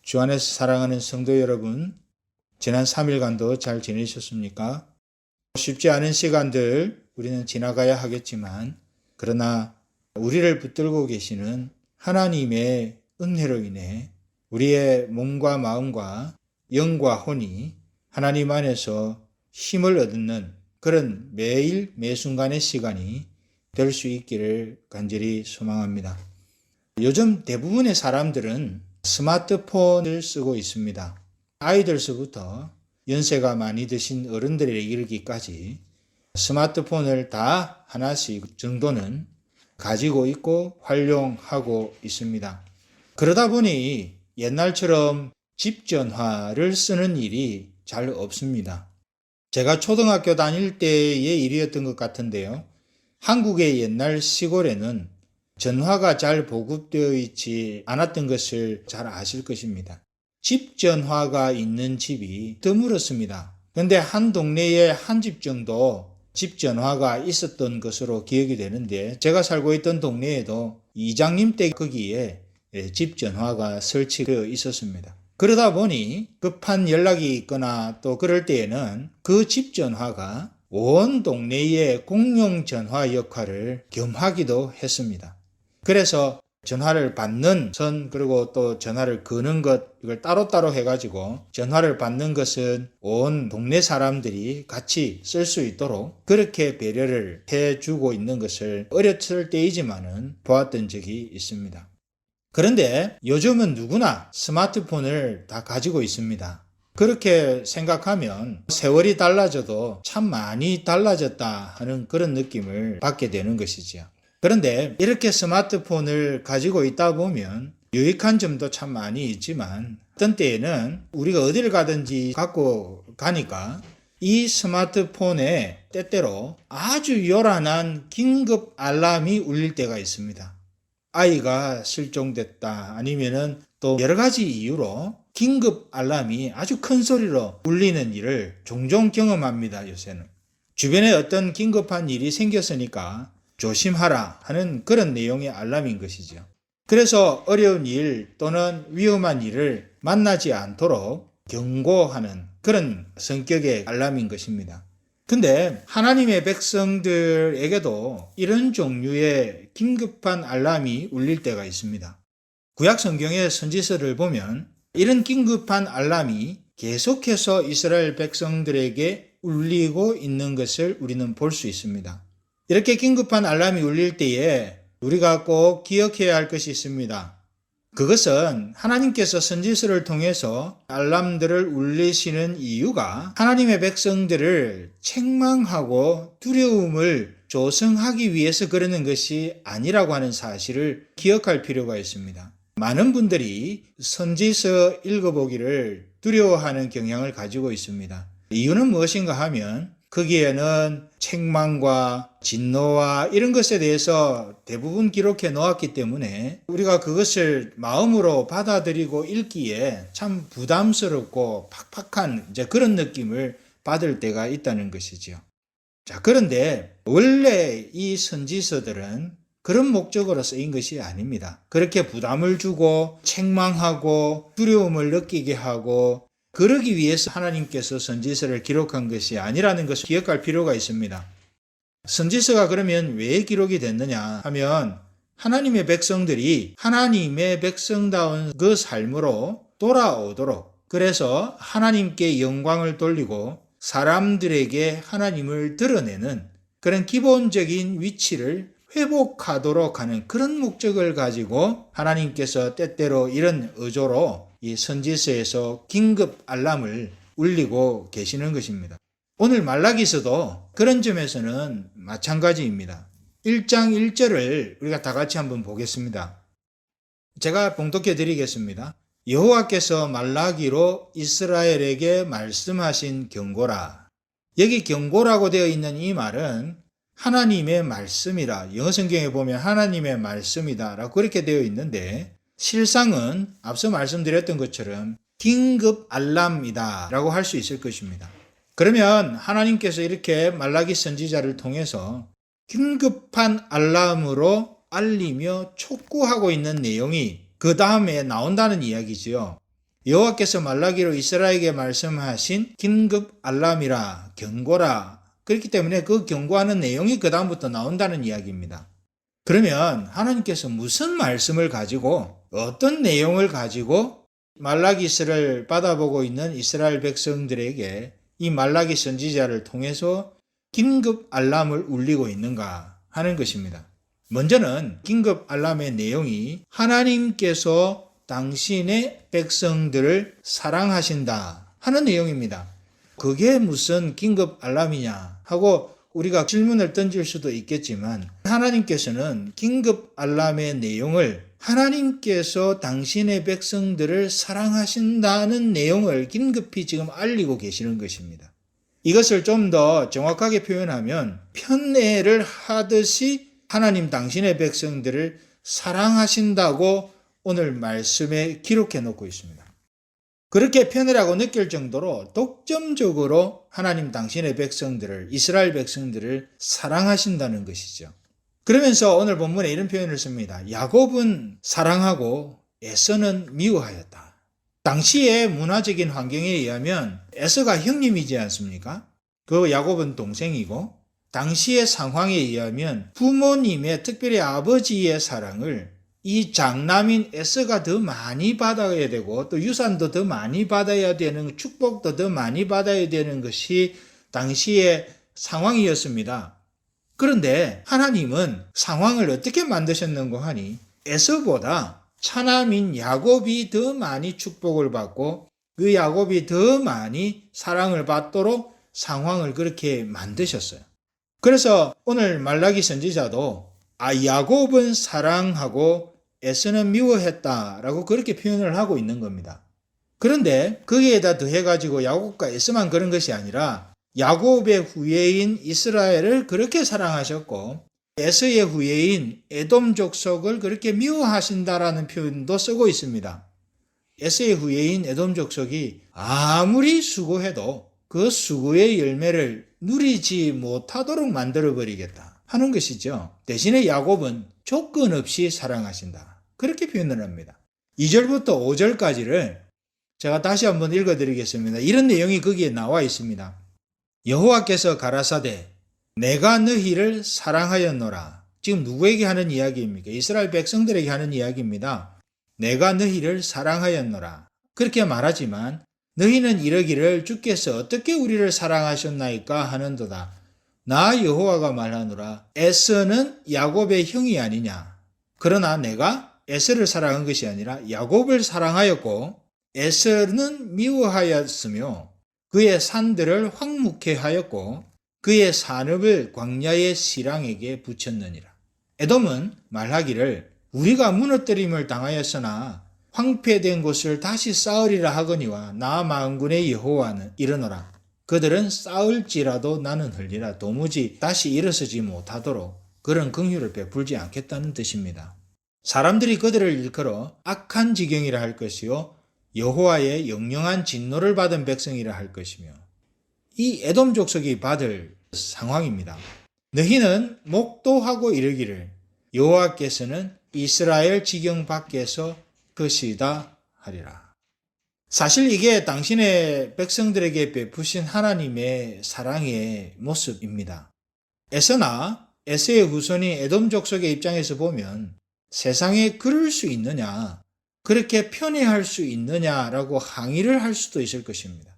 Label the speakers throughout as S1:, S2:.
S1: 주 안에서 사랑하는 성도 여러분, 지난 3일간도 잘 지내셨습니까? 쉽지 않은 시간들 우리는 지나가야 하겠지만, 그러나 우리를 붙들고 계시는 하나님의 은혜로 인해 우리의 몸과 마음과 영과 혼이 하나님 안에서 힘을 얻는 그런 매일 매순간의 시간이 될 수 있기를 간절히 소망합니다. 요즘 대부분의 사람들은 스마트폰을 쓰고 있습니다. 아이들서부터 연세가 많이 드신 어른들에 이르기까지 스마트폰을 다 하나씩 정도는 가지고 있고 활용하고 있습니다. 그러다 보니 옛날처럼 집 전화를 쓰는 일이 잘 없습니다. 제가 초등학교 다닐 때의 일이었던 것 같은데요. 한국의 옛날 시골에는 전화가 잘 보급되어 있지 않았던 것을 잘 아실 것입니다. 집 전화가 있는 집이 드물었습니다. 그런데 한 동네에 한 집 정도 집 전화가 있었던 것으로 기억이 되는데, 제가 살고 있던 동네에도 이장님 댁 거기에 집 전화가 설치되어 있었습니다. 그러다 보니 급한 연락이 있거나 또 그럴 때에는 그 집 전화가 온 동네의 공용 전화 역할을 겸하기도 했습니다. 그래서 전화를 받는 선, 그리고 또 전화를 거는 것, 이걸 따로따로 해가지고 전화를 받는 것은 온 동네 사람들이 같이 쓸 수 있도록 그렇게 배려를 해주고 있는 것을 어렸을 때이지만은 보았던 적이 있습니다. 그런데 요즘은 누구나 스마트폰을 다 가지고 있습니다. 그렇게 생각하면 세월이 달라져도 참 많이 달라졌다 하는 그런 느낌을 받게 되는 것이지요. 그런데 이렇게 스마트폰을 가지고 있다 보면 유익한 점도 참 많이 있지만, 어떤 때에는 우리가 어디를 가든지 갖고 가니까 이 스마트폰에 때때로 아주 요란한 긴급 알람이 울릴 때가 있습니다. 아이가 실종됐다, 아니면은 또 여러 가지 이유로 긴급 알람이 아주 큰 소리로 울리는 일을 종종 경험합니다, 요새는. 주변에 어떤 긴급한 일이 생겼으니까 조심하라 하는 그런 내용의 알람인 것이죠. 그래서 어려운 일 또는 위험한 일을 만나지 않도록 경고하는 그런 성격의 알람인 것입니다. 근데 하나님의 백성들에게도 이런 종류의 긴급한 알람이 울릴 때가 있습니다. 구약 성경의 선지서를 보면 이런 긴급한 알람이 계속해서 이스라엘 백성들에게 울리고 있는 것을 우리는 볼 수 있습니다. 이렇게 긴급한 알람이 울릴 때에 우리가 꼭 기억해야 할 것이 있습니다. 그것은 하나님께서 선지서를 통해서 알람들을 울리시는 이유가 하나님의 백성들을 책망하고 두려움을 조성하기 위해서 그러는 것이 아니라고 하는 사실을 기억할 필요가 있습니다. 많은 분들이 선지서 읽어보기를 두려워하는 경향을 가지고 있습니다. 이유는 무엇인가 하면 거기에는 책망과 진노와 이런 것에 대해서 대부분 기록해 놓았기 때문에 우리가 그것을 마음으로 받아들이고 읽기에 참 부담스럽고 팍팍한 그런 느낌을 받을 때가 있다는 것이죠. 자, 그런데 원래 이 선지서들은 그런 목적으로 쓰인 것이 아닙니다. 그렇게 부담을 주고 책망하고 두려움을 느끼게 하고 그러기 위해서 하나님께서 선지서를 기록한 것이 아니라는 것을 기억할 필요가 있습니다. 선지서가 그러면 왜 기록이 됐느냐 하면 하나님의 백성들이 하나님의 백성다운 그 삶으로 돌아오도록, 그래서 하나님께 영광을 돌리고 사람들에게 하나님을 드러내는 그런 기본적인 위치를 회복하도록 하는 그런 목적을 가지고 하나님께서 때때로 이런 의조로 이 선지서에서 긴급 알람을 울리고 계시는 것입니다. 오늘 말라기서도 그런 점에서는 마찬가지입니다. 1장 1절을 우리가 다 같이 한번 보겠습니다. 제가 봉독해 드리겠습니다. 여호와께서 말라기로 이스라엘에게 말씀하신 경고라. 여기 경고라고 되어 있는 이 말은 하나님의 말씀이라, 영어 성경에 보면 하나님의 말씀이다 라고 그렇게 되어 있는데, 실상은 앞서 말씀드렸던 것처럼 긴급 알람이다 라고 할 수 있을 것입니다. 그러면 하나님께서 이렇게 말라기 선지자를 통해서 긴급한 알람으로 알리며 촉구하고 있는 내용이 그 다음에 나온다는 이야기지요. 여호와께서 말라기로 이스라엘에게 말씀하신 긴급 알람이라, 경고라. 그렇기 때문에 그 경고하는 내용이 그 다음부터 나온다는 이야기입니다. 그러면 하나님께서 무슨 말씀을 가지고, 어떤 내용을 가지고 말라기서를 받아보고 있는 이스라엘 백성들에게 이 말라기 선지자를 통해서 긴급 알람을 울리고 있는가 하는 것입니다. 먼저는 긴급 알람의 내용이 하나님께서 당신의 백성들을 사랑하신다 하는 내용입니다. 그게 무슨 긴급 알람이냐 하고 우리가 질문을 던질 수도 있겠지만, 하나님께서는 긴급 알람의 내용을 하나님께서 당신의 백성들을 사랑하신다는 내용을 긴급히 지금 알리고 계시는 것입니다. 이것을 좀 더 정확하게 표현하면 편애를 하듯이 하나님 당신의 백성들을 사랑하신다고 오늘 말씀에 기록해 놓고 있습니다. 그렇게 편애라고 느낄 정도로 독점적으로 하나님 당신의 백성들을, 이스라엘 백성들을 사랑하신다는 것이죠. 그러면서 오늘 본문에 이런 표현을 씁니다. 야곱은 사랑하고 에서는 미워하였다. 당시의 문화적인 환경에 의하면 에서가 형님이지 않습니까? 그 야곱은 동생이고, 당시의 상황에 의하면 부모님의, 특별히 아버지의 사랑을 이 장남인 에서가 더 많이 받아야 되고, 또 유산도 더 많이 받아야 되는, 축복도 더 많이 받아야 되는 것이 당시의 상황이었습니다. 그런데 하나님은 상황을 어떻게 만드셨는고 하니, 에서보다 차남인 야곱이 더 많이 축복을 받고 그 야곱이 더 많이 사랑을 받도록 상황을 그렇게 만드셨어요. 그래서 오늘 말라기 선지자도 야곱은 사랑하고 에서는 미워했다라고 그렇게 표현을 하고 있는 겁니다. 그런데 거기에다 더해가지고 야곱과 에서만 그런 것이 아니라 야곱의 후예인 이스라엘을 그렇게 사랑하셨고 에서의 후예인 에돔 족속을 그렇게 미워하신다라는 표현도 쓰고 있습니다. 에서의 후예인 에돔 족속이 아무리 수고해도 그 수고의 열매를 누리지 못하도록 만들어버리겠다 하는 것이죠. 대신에 야곱은 조건 없이 사랑하신다. 그렇게 표현을 합니다. 2절부터 5절까지를 제가 다시 한번 읽어드리겠습니다. 이런 내용이 거기에 나와 있습니다. 여호와께서 가라사대 내가 너희를 사랑하였노라. 지금 누구에게 하는 이야기입니까? 이스라엘 백성들에게 하는 이야기입니다. 내가 너희를 사랑하였노라. 그렇게 말하지만 너희는 이러기를 주께서 어떻게 우리를 사랑하셨나이까 하는도다. 나 여호와가 말하노라. 에서는 야곱의 형이 아니냐. 그러나 내가 에서를 사랑한 것이 아니라 야곱을 사랑하였고 에서는 미워하였으며 그의 산들을 황무케 하였고 그의 산업을 광야의 시랑에게 붙였느니라. 에돔은 말하기를 우리가 무너뜨림을 당하였으나 황폐된 곳을 다시 쌓으리라 하거니와 나 만군의 여호와는 이르노라. 그들은 쌓을지라도 나는 흘리라. 도무지 다시 일어서지 못하도록 그런 긍휼을 베풀지 않겠다는 뜻입니다. 사람들이 그들을 일컬어 악한 지경이라 할 것이요 여호와의 영영한 진노를 받은 백성이라 할 것이며, 이 에돔 족속이 받을 상황입니다. 너희는 목도하고 이르기를 여호와께서는 이스라엘 지경 밖에서 것이다 하리라. 사실 이게 당신의 백성들에게 베푸신 하나님의 사랑의 모습입니다. 에서나 에서의 후손이 에돔 족속의 입장에서 보면 세상에 그럴 수 있느냐, 그렇게 편애할 수 있느냐라고 항의를 할 수도 있을 것입니다.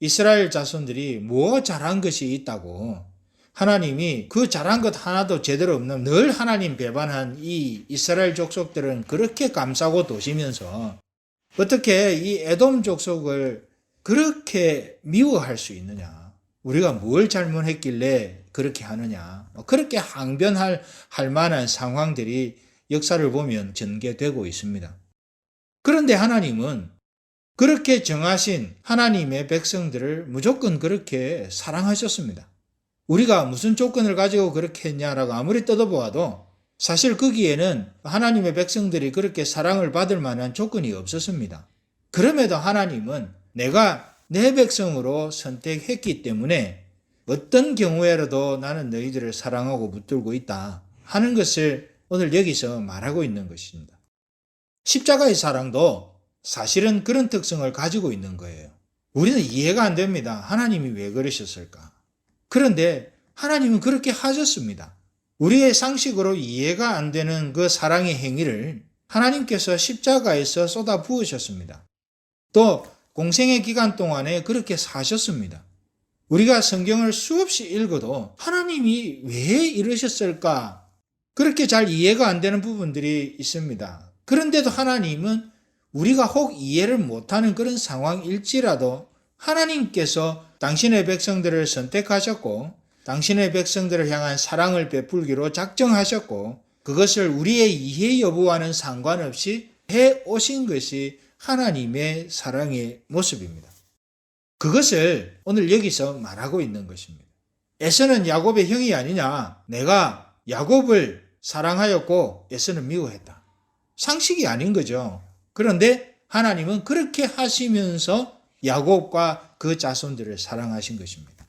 S1: 이스라엘 자손들이 뭐 잘한 것이 있다고 하나님이 그 잘한 것 하나도 제대로 없는 늘 하나님 배반한 이 이스라엘 족속들은 그렇게 감싸고 도시면서 어떻게 이 에돔 족속을 그렇게 미워할 수 있느냐, 우리가 뭘 잘못했길래 그렇게 하느냐, 그렇게 항변할 만한 상황들이 역사를 보면 전개되고 있습니다. 그런데 하나님은 그렇게 정하신 하나님의 백성들을 무조건 그렇게 사랑하셨습니다. 우리가 무슨 조건을 가지고 그렇게 했냐라고 아무리 뜯어보아도 사실 거기에는 하나님의 백성들이 그렇게 사랑을 받을 만한 조건이 없었습니다. 그럼에도 하나님은 내가 내 백성으로 선택했기 때문에 어떤 경우에라도 나는 너희들을 사랑하고 붙들고 있다 하는 것을 오늘 여기서 말하고 있는 것입니다. 십자가의 사랑도 사실은 그런 특성을 가지고 있는 거예요. 우리는 이해가 안 됩니다. 하나님이 왜 그러셨을까? 그런데 하나님은 그렇게 하셨습니다. 우리의 상식으로 이해가 안 되는 그 사랑의 행위를 하나님께서 십자가에서 쏟아 부으셨습니다. 또 공생의 기간 동안에 그렇게 사셨습니다. 우리가 성경을 수없이 읽어도 하나님이 왜 이러셨을까? 그렇게 잘 이해가 안 되는 부분들이 있습니다. 그런데도 하나님은 우리가 혹 이해를 못하는 그런 상황일지라도 하나님께서 당신의 백성들을 선택하셨고 당신의 백성들을 향한 사랑을 베풀기로 작정하셨고 그것을 우리의 이해 여부와는 상관없이 해 오신 것이 하나님의 사랑의 모습입니다. 그것을 오늘 여기서 말하고 있는 것입니다. 에서는 야곱의 형이 아니냐? 내가 야곱을 사랑하였고 에서는 미워했다. 상식이 아닌 거죠. 그런데 하나님은 그렇게 하시면서 야곱과 그 자손들을 사랑하신 것입니다.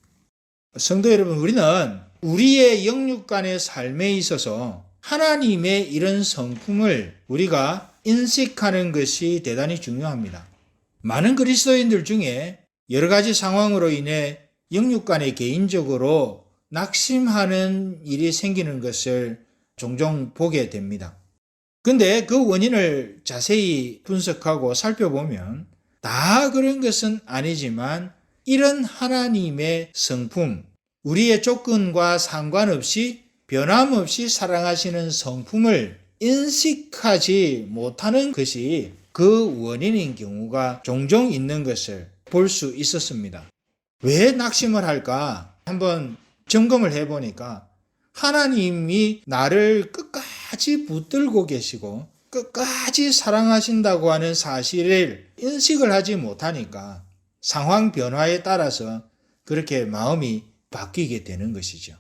S1: 성도 여러분, 우리는 우리의 영육간의 삶에 있어서 하나님의 이런 성품을 우리가 인식하는 것이 대단히 중요합니다. 많은 그리스도인들 중에 여러 가지 상황으로 인해 영육간에 개인적으로 낙심하는 일이 생기는 것을 종종 보게 됩니다. 근데 그 원인을 자세히 분석하고 살펴보면 다 그런 것은 아니지만 이런 하나님의 성품, 우리의 조건과 상관없이 변함없이 사랑하시는 성품을 인식하지 못하는 것이 그 원인인 경우가 종종 있는 것을 볼 수 있었습니다. 왜 낙심을 할까? 한번 점검을 해보니까 하나님이 나를 끝까지 붙들고 계시고 끝까지 사랑하신다고 하는 사실을 인식을 하지 못하니까 상황 변화에 따라서 그렇게 마음이 바뀌게 되는 것이죠.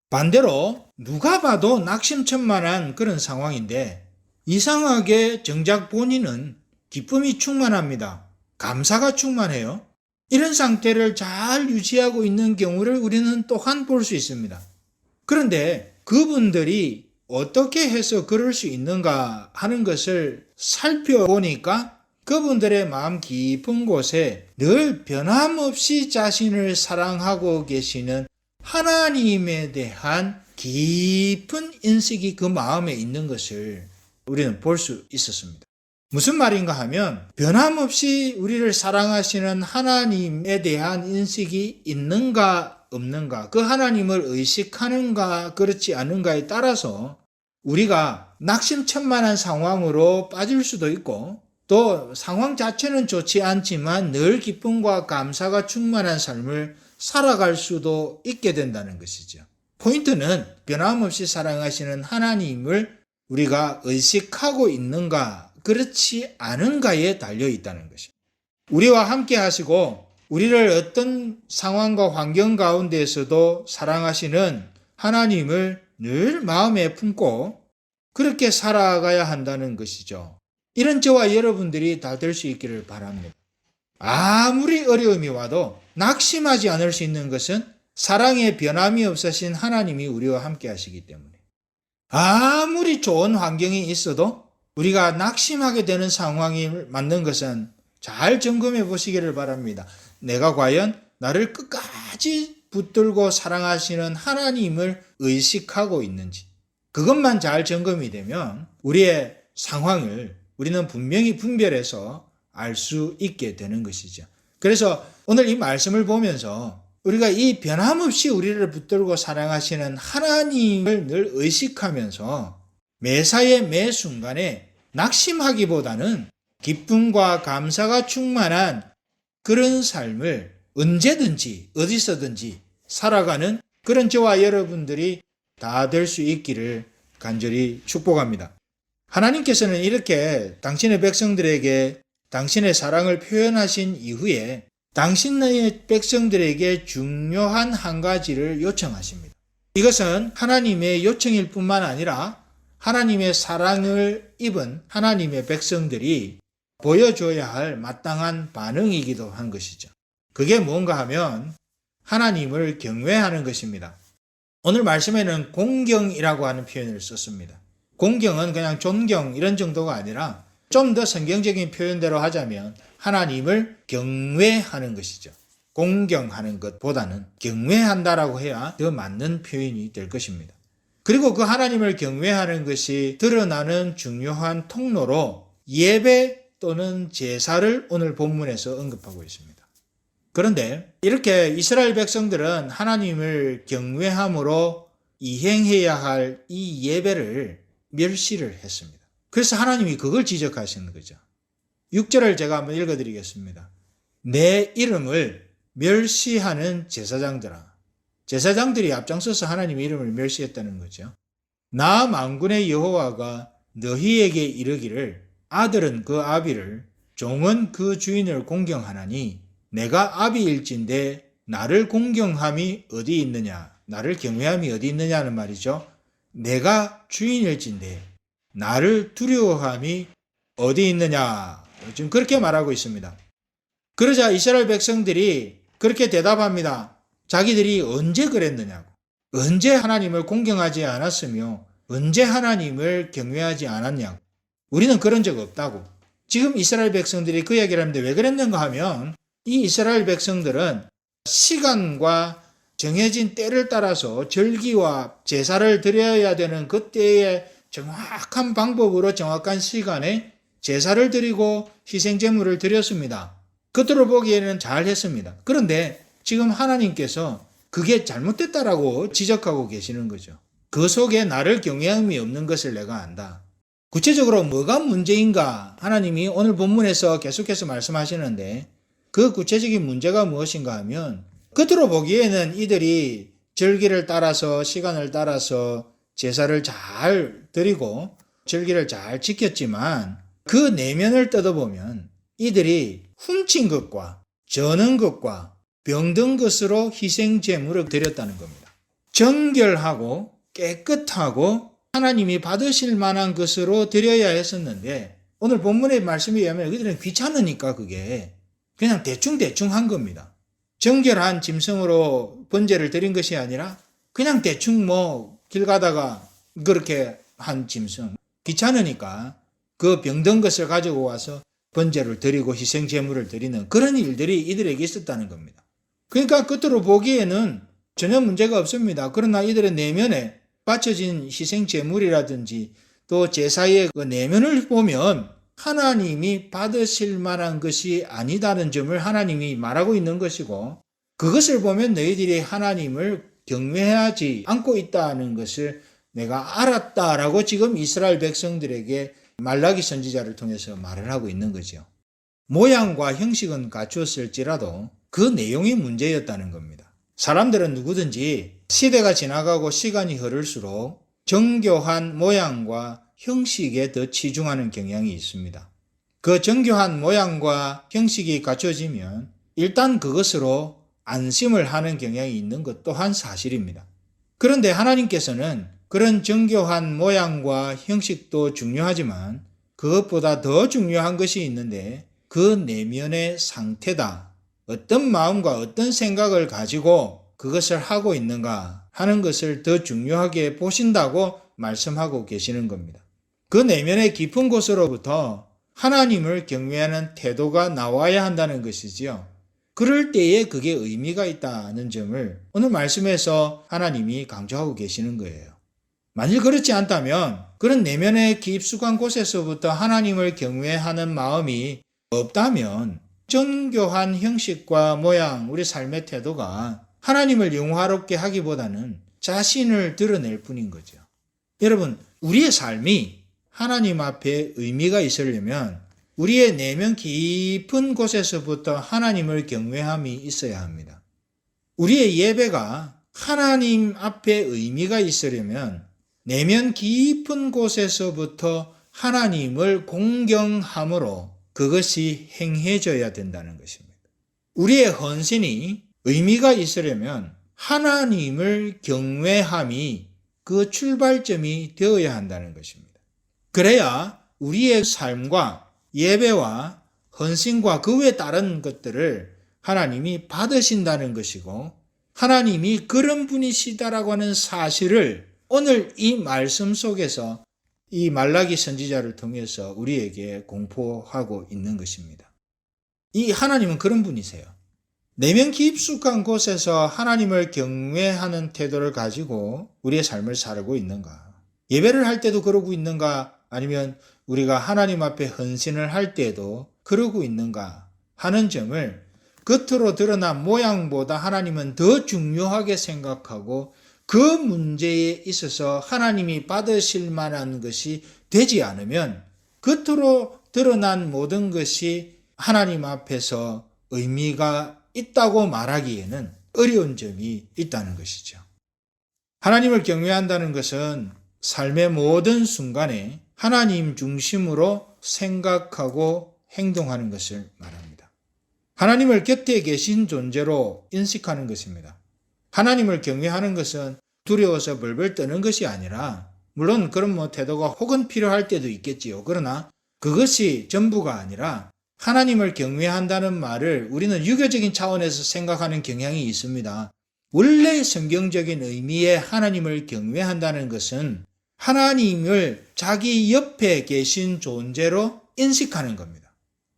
S1: 반대로 누가 봐도 낙심천만한 그런 상황인데 이상하게 정작 본인은 기쁨이 충만합니다. 감사가 충만해요. 이런 상태를 잘 유지하고 있는 경우를 우리는 또한 볼 수 있습니다. 그런데 그분들이 어떻게 해서 그럴 수 있는가 하는 것을 살펴보니까 그분들의 마음 깊은 곳에 늘 변함없이 자신을 사랑하고 계시는 하나님에 대한 깊은 인식이 그 마음에 있는 것을 우리는 볼 수 있었습니다. 무슨 말인가 하면 변함없이 우리를 사랑하시는 하나님에 대한 인식이 있는가 없는가, 그 하나님을 의식하는가 그렇지 않은가에 따라서 우리가 낙심천만한 상황으로 빠질 수도 있고 또 상황 자체는 좋지 않지만 늘 기쁨과 감사가 충만한 삶을 살아갈 수도 있게 된다는 것이죠. 포인트는 변함없이 사랑하시는 하나님을 우리가 의식하고 있는가 그렇지 않은가에 달려 있다는 것입니다. 우리와 함께 하시고 우리를 어떤 상황과 환경 가운데에서도 사랑하시는 하나님을 늘 마음에 품고 그렇게 살아가야 한다는 것이죠. 이런 저와 여러분들이 다 될 수 있기를 바랍니다. 아무리 어려움이 와도 낙심하지 않을 수 있는 것은 사랑의 변함이 없으신 하나님이 우리와 함께 하시기 때문에 아무리 좋은 환경이 있어도 우리가 낙심하게 되는 상황이 맞는 것은 잘 점검해 보시기를 바랍니다. 내가 과연 나를 끝까지 붙들고 사랑하시는 하나님을 의식하고 있는지 그것만 잘 점검이 되면 우리의 상황을 우리는 분명히 분별해서 알 수 있게 되는 것이죠. 그래서 오늘 이 말씀을 보면서 우리가 이 변함없이 우리를 붙들고 사랑하시는 하나님을 늘 의식하면서 매사에 매 순간에 낙심하기보다는 기쁨과 감사가 충만한 그런 삶을 언제든지 어디서든지 살아가는 그런 저와 여러분들이 다 될 수 있기를 간절히 축복합니다. 하나님께서는 이렇게 당신의 백성들에게 당신의 사랑을 표현하신 이후에 당신의 백성들에게 중요한 한 가지를 요청하십니다. 이것은 하나님의 요청일 뿐만 아니라 하나님의 사랑을 입은 하나님의 백성들이 보여줘야 할 마땅한 반응이기도 한 것이죠. 그게 뭔가 하면 하나님을 경외하는 것입니다. 오늘 말씀에는 공경이라고 하는 표현을 썼습니다. 공경은 그냥 존경 이런 정도가 아니라 좀 더 성경적인 표현대로 하자면 하나님을 경외하는 것이죠. 공경하는 것보다는 경외한다라고 해야 더 맞는 표현이 될 것입니다. 그리고 그 하나님을 경외하는 것이 드러나는 중요한 통로로 예배 또는 제사를 오늘 본문에서 언급하고 있습니다. 그런데 이렇게 이스라엘 백성들은 하나님을 경외함으로 이행해야 할 이 예배를 멸시를 했습니다. 그래서 하나님이 그걸 지적하시는 거죠. 6절을 제가 한번 읽어드리겠습니다. 내 이름을 멸시하는 제사장들아. 제사장들이 앞장서서 하나님의 이름을 멸시했다는 거죠. 나 만군의 여호와가 너희에게 이르기를 아들은 그 아비를 종은 그 주인을 공경하나니 내가 아비일진데 나를 공경함이 어디 있느냐. 나를 경외함이 어디 있느냐는 말이죠. 내가 주인일진데 나를 두려워함이 어디 있느냐. 지금 그렇게 말하고 있습니다. 그러자 이스라엘 백성들이 그렇게 대답합니다. 자기들이 언제 그랬느냐고. 언제 하나님을 공경하지 않았으며 언제 하나님을 경외하지 않았냐고. 우리는 그런 적 없다고. 지금 이스라엘 백성들이 그 이야기를 하는데 왜 그랬는가 하면 이 이스라엘 백성들은 시간과 정해진 때를 따라서 절기와 제사를 드려야 되는 그때의 정확한 방법으로 정확한 시간에 제사를 드리고 희생제물을 드렸습니다. 겉으로 보기에는 잘했습니다. 그런데 지금 하나님께서 그게 잘못됐다라고 지적하고 계시는 거죠. 그 속에 나를 경외함이 없는 것을 내가 안다. 구체적으로 뭐가 문제인가? 하나님이 오늘 본문에서 계속해서 말씀하시는데 그 구체적인 문제가 무엇인가 하면 겉으로 보기에는 이들이 절기를 따라서 시간을 따라서 제사를 잘 드리고 절기를 잘 지켰지만 그 내면을 뜯어보면 이들이 훔친 것과 저는 것과 병든 것으로 희생제물을 드렸다는 겁니다. 정결하고 깨끗하고 하나님이 받으실 만한 것으로 드려야 했었는데 오늘 본문의 말씀에 의하면 그들은 귀찮으니까 그게 그냥 대충 한 겁니다. 정결한 짐승으로 번제를 드린 것이 아니라 그냥 대충 길 가다가 그렇게 한 짐승. 귀찮으니까 그 병든 것을 가지고 와서 번제를 드리고 희생제물을 드리는 그런 일들이 이들에게 있었다는 겁니다. 그러니까 겉으로 보기에는 전혀 문제가 없습니다. 그러나 이들의 내면에 바쳐진 희생제물이라든지 또 제사의 그 내면을 보면 하나님이 받으실 만한 것이 아니다는 점을 하나님이 말하고 있는 것이고 그것을 보면 너희들이 하나님을 경외하지 않고 있다는 것을 내가 알았다라고 지금 이스라엘 백성들에게 말라기 선지자를 통해서 말을 하고 있는 거죠. 모양과 형식은 갖추었을지라도 그 내용이 문제였다는 겁니다. 사람들은 누구든지 시대가 지나가고 시간이 흐를수록 정교한 모양과 형식에 더 치중하는 경향이 있습니다. 그 정교한 모양과 형식이 갖춰지면 일단 그것으로 안심을 하는 경향이 있는 것 또한 사실입니다. 그런데 하나님께서는 그런 정교한 모양과 형식도 중요하지만 그것보다 더 중요한 것이 있는데 그 내면의 상태다. 어떤 마음과 어떤 생각을 가지고 그것을 하고 있는가 하는 것을 더 중요하게 보신다고 말씀하고 계시는 겁니다. 그 내면의 깊은 곳으로부터 하나님을 경외하는 태도가 나와야 한다는 것이지요. 그럴 때에 그게 의미가 있다는 점을 오늘 말씀에서 하나님이 강조하고 계시는 거예요. 만일 그렇지 않다면 그런 내면의 깊숙한 곳에서부터 하나님을 경외하는 마음이 없다면 정교한 형식과 모양, 우리 삶의 태도가 하나님을 영화롭게 하기보다는 자신을 드러낼 뿐인 거죠. 여러분, 우리의 삶이 하나님 앞에 의미가 있으려면 우리의 내면 깊은 곳에서부터 하나님을 경외함이 있어야 합니다. 우리의 예배가 하나님 앞에 의미가 있으려면 내면 깊은 곳에서부터 하나님을 공경함으로 그것이 행해져야 된다는 것입니다. 우리의 헌신이 의미가 있으려면 하나님을 경외함이 그 출발점이 되어야 한다는 것입니다. 그래야 우리의 삶과 예배와 헌신과 그 외 다른 것들을 하나님이 받으신다는 것이고 하나님이 그런 분이시다라고 하는 사실을 오늘 이 말씀 속에서 이 말라기 선지자를 통해서 우리에게 공포하고 있는 것입니다. 이 하나님은 그런 분이세요. 내면 깊숙한 곳에서 하나님을 경외하는 태도를 가지고 우리의 삶을 살고 있는가? 예배를 할 때도 그러고 있는가? 아니면 우리가 하나님 앞에 헌신을 할 때도 그러고 있는가 하는 점을 겉으로 드러난 모양보다 하나님은 더 중요하게 생각하고 그 문제에 있어서 하나님이 받으실 만한 것이 되지 않으면 겉으로 드러난 모든 것이 하나님 앞에서 의미가 있다고 말하기에는 어려운 점이 있다는 것이죠. 하나님을 경외한다는 것은 삶의 모든 순간에 하나님 중심으로 생각하고 행동하는 것을 말합니다. 하나님을 곁에 계신 존재로 인식하는 것입니다. 하나님을 경외하는 것은 두려워서 벌벌 떠는 것이 아니라, 물론 그런 태도가 혹은 필요할 때도 있겠지요. 그러나 그것이 전부가 아니라 하나님을 경외한다는 말을 우리는 유교적인 차원에서 생각하는 경향이 있습니다. 원래 성경적인 의미의 하나님을 경외한다는 것은 하나님을 자기 옆에 계신 존재로 인식하는 겁니다.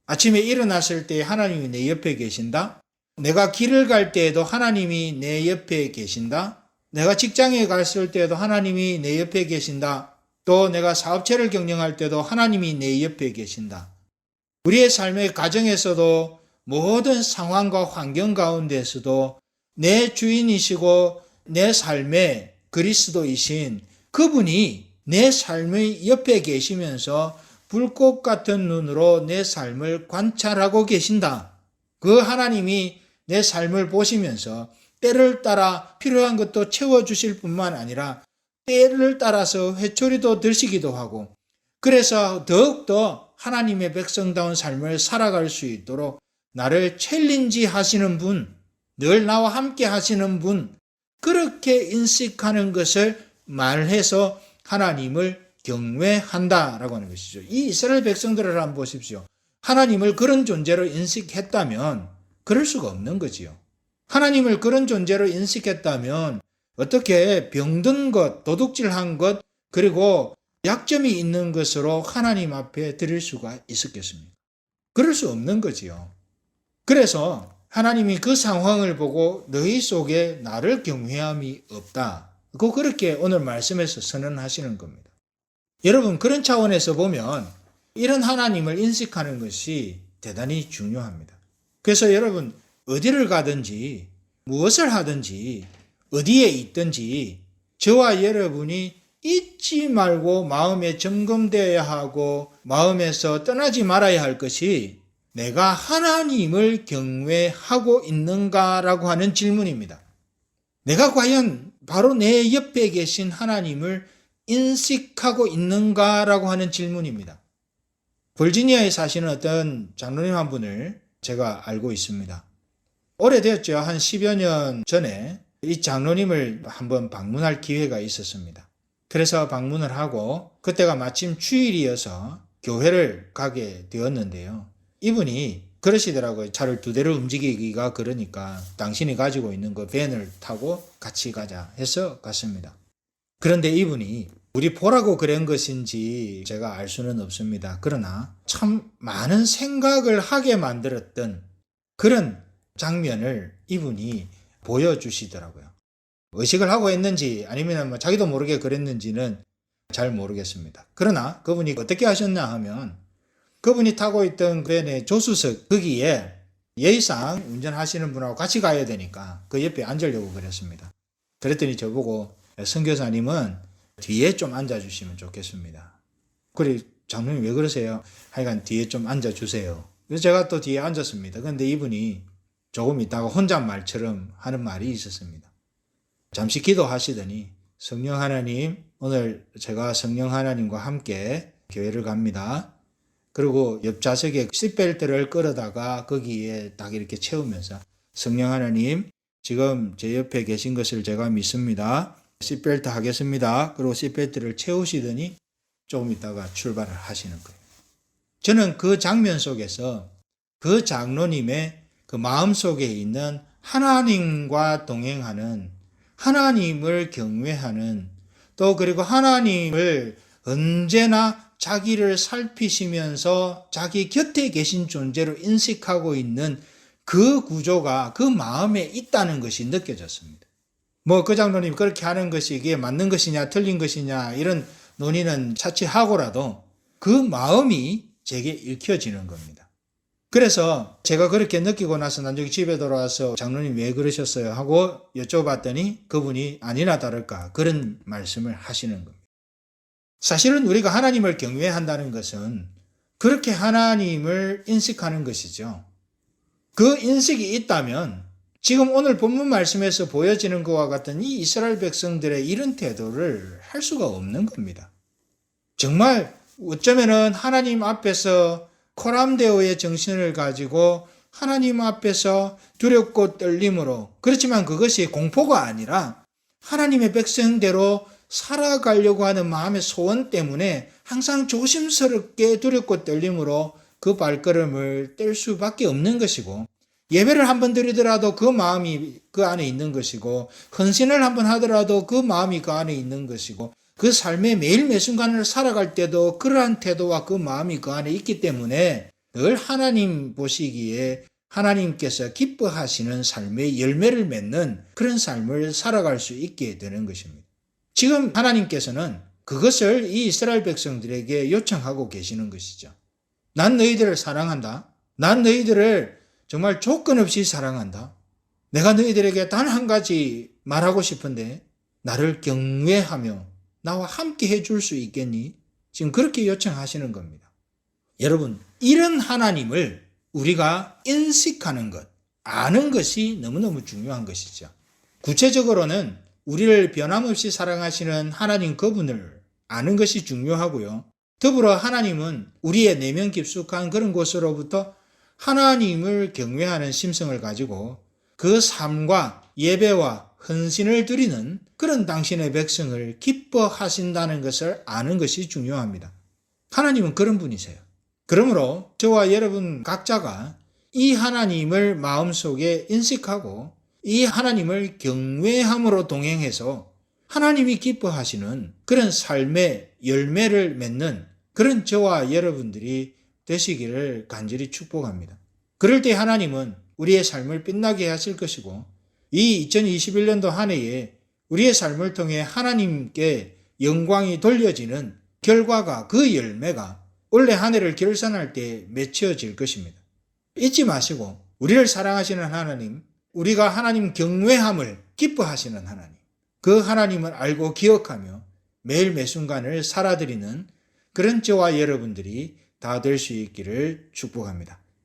S1: 아침에 일어났을 때 하나님이 내 옆에 계신다. 내가 길을 갈 때에도 하나님이 내 옆에 계신다. 내가 직장에 갔을 때도 하나님이 내 옆에 계신다. 또 내가 사업체를 경영할 때도 하나님이 내 옆에 계신다. 우리의 삶의 가정에서도 모든 상황과 환경 가운데서도 내 주인이시고 내 삶의 그리스도이신 그분이 내 삶의 옆에 계시면서 불꽃 같은 눈으로 내 삶을 관찰하고 계신다. 그 하나님이 내 삶을 보시면서 때를 따라 필요한 것도 채워주실 뿐만 아니라 때를 따라서 회초리도 드시기도 하고, 그래서 더욱더 하나님의 백성다운 삶을 살아갈 수 있도록 나를 챌린지 하시는 분, 늘 나와 함께 하시는 분, 그렇게 인식하는 것을 말해서 하나님을 경외한다라고 하는 것이죠. 이 이스라엘 백성들을 한번 보십시오. 하나님을 그런 존재로 인식했다면 그럴 수가 없는 거지요. 하나님을 그런 존재로 인식했다면 어떻게 병든 것, 도둑질한 것, 그리고 약점이 있는 것으로 하나님 앞에 드릴 수가 있었겠습니까? 그럴 수 없는 거지요. 그래서 하나님이 그 상황을 보고 너희 속에 나를 경외함이 없다. 그렇게 오늘 말씀에서 선언하시는 겁니다. 여러분, 그런 차원에서 보면 이런 하나님을 인식하는 것이 대단히 중요합니다. 그래서 여러분, 어디를 가든지 무엇을 하든지 어디에 있든지 저와 여러분이 잊지 말고 마음에 점검되어야 하고 마음에서 떠나지 말아야 할 것이 내가 하나님을 경외하고 있는가라고 하는 질문입니다. 내가 과연 바로 내 옆에 계신 하나님을 인식하고 있는가라고 하는 질문입니다. 버지니아에 사시는 어떤 장로님 한 분을 제가 알고 있습니다. 오래되었죠. 한 10여 년 전에 이 장로님을 한번 방문할 기회가 있었습니다. 그래서 방문을 하고 그때가 마침 주일이어서 교회를 가게 되었는데요. 이분이 그러시더라고요. 차를 2대를 움직이기가 그러니까 당신이 가지고 있는 그 밴을 타고 같이 가자 해서 갔습니다. 그런데 이분이 우리 보라고 그런 것인지 제가 알 수는 없습니다. 그러나 참 많은 생각을 하게 만들었던 그런 장면을 이분이 보여주시더라고요. 의식을 하고 했는지 아니면 자기도 모르게 그랬는지는 잘 모르겠습니다. 그러나 그분이 어떻게 하셨냐 하면 그분이 타고 있던 밴의 조수석 거기에 예의상 운전하시는 분하고 같이 가야 되니까 그 옆에 앉으려고 그랬습니다. 그랬더니 저보고 선교사님은 뒤에 좀 앉아주시면 좋겠습니다. 그래, 장로님 왜 그러세요? 하여간 뒤에 좀 앉아주세요. 그래서 제가 또 뒤에 앉았습니다. 그런데 이분이 조금 있다가 혼잣말처럼 하는 말이 있었습니다. 잠시 기도하시더니 성령 하나님, 오늘 제가 성령 하나님과 함께 교회를 갑니다. 그리고 옆 좌석에 시트벨트를 끌어다가 거기에 딱 이렇게 채우면서 성령 하나님, 지금 제 옆에 계신 것을 제가 믿습니다. 시트벨트 하겠습니다. 그리고 시트벨트를 채우시더니 조금 있다가 출발을 하시는 거예요. 저는 그 장면 속에서 그 장로님의 그 마음 속에 있는 하나님과 동행하는, 하나님을 경외하는, 또 그리고 하나님을 언제나 자기를 살피시면서 자기 곁에 계신 존재로 인식하고 있는 그 구조가 그 마음에 있다는 것이 느껴졌습니다. 그 장로님 그렇게 하는 것이 이게 맞는 것이냐 틀린 것이냐 이런 논의는 차치하고라도 그 마음이 제게 읽혀지는 겁니다. 그래서 제가 그렇게 느끼고 나서 나중에 집에 돌아와서 장로님 왜 그러셨어요? 하고 여쭤봤더니 그분이 아니나 다를까 그런 말씀을 하시는 겁니다. 사실은 우리가 하나님을 경외한다는 것은 그렇게 하나님을 인식하는 것이죠. 그 인식이 있다면 지금 오늘 본문 말씀에서 보여지는 것과 같은 이 이스라엘 백성들의 이런 태도를 할 수가 없는 겁니다. 정말 어쩌면은 하나님 앞에서 코람데오의 정신을 가지고 하나님 앞에서 두렵고 떨림으로, 그렇지만 그것이 공포가 아니라 하나님의 백성대로 살아가려고 하는 마음의 소원 때문에 항상 조심스럽게 두렵고 떨림으로 그 발걸음을 뗄 수밖에 없는 것이고, 예배를 한번 드리더라도 그 마음이 그 안에 있는 것이고, 헌신을 한번 하더라도 그 마음이 그 안에 있는 것이고, 그 삶의 매일 매순간을 살아갈 때도 그러한 태도와 그 마음이 그 안에 있기 때문에 늘 하나님 보시기에 하나님께서 기뻐하시는 삶의 열매를 맺는 그런 삶을 살아갈 수 있게 되는 것입니다. 지금 하나님께서는 그것을 이 이스라엘 백성들에게 요청하고 계시는 것이죠. 난 너희들을 사랑한다. 난 너희들을 정말 조건 없이 사랑한다. 내가 너희들에게 단 한 가지 말하고 싶은데 나를 경외하며 나와 함께 해줄 수 있겠니? 지금 그렇게 요청하시는 겁니다. 여러분, 이런 하나님을 우리가 인식하는 것, 아는 것이 너무너무 중요한 것이죠. 구체적으로는 우리를 변함없이 사랑하시는 하나님 그분을 아는 것이 중요하고요. 더불어 하나님은 우리의 내면 깊숙한 그런 곳으로부터 하나님을 경외하는 심성을 가지고 그 삶과 예배와 헌신을 드리는 그런 당신의 백성을 기뻐하신다는 것을 아는 것이 중요합니다. 하나님은 그런 분이세요. 그러므로 저와 여러분 각자가 이 하나님을 마음속에 인식하고 이 하나님을 경외함으로 동행해서 하나님이 기뻐하시는 그런 삶의 열매를 맺는 그런 저와 여러분들이 되시기를 간절히 축복합니다. 그럴 때 하나님은 우리의 삶을 빛나게 하실 것이고, 이 2021년도 한 해에 우리의 삶을 통해 하나님께 영광이 돌려지는 결과가, 그 열매가 올해 한 해를 결산할 때 맺혀질 것입니다. 잊지 마시고 우리를 사랑하시는 하나님, 우리가 하나님 경외함을 기뻐하시는 하나님, 그 하나님을 알고 기억하며 매일 매순간을 살아드리는 그런 저와 여러분들이 다 될 수 있기를 축복합니다.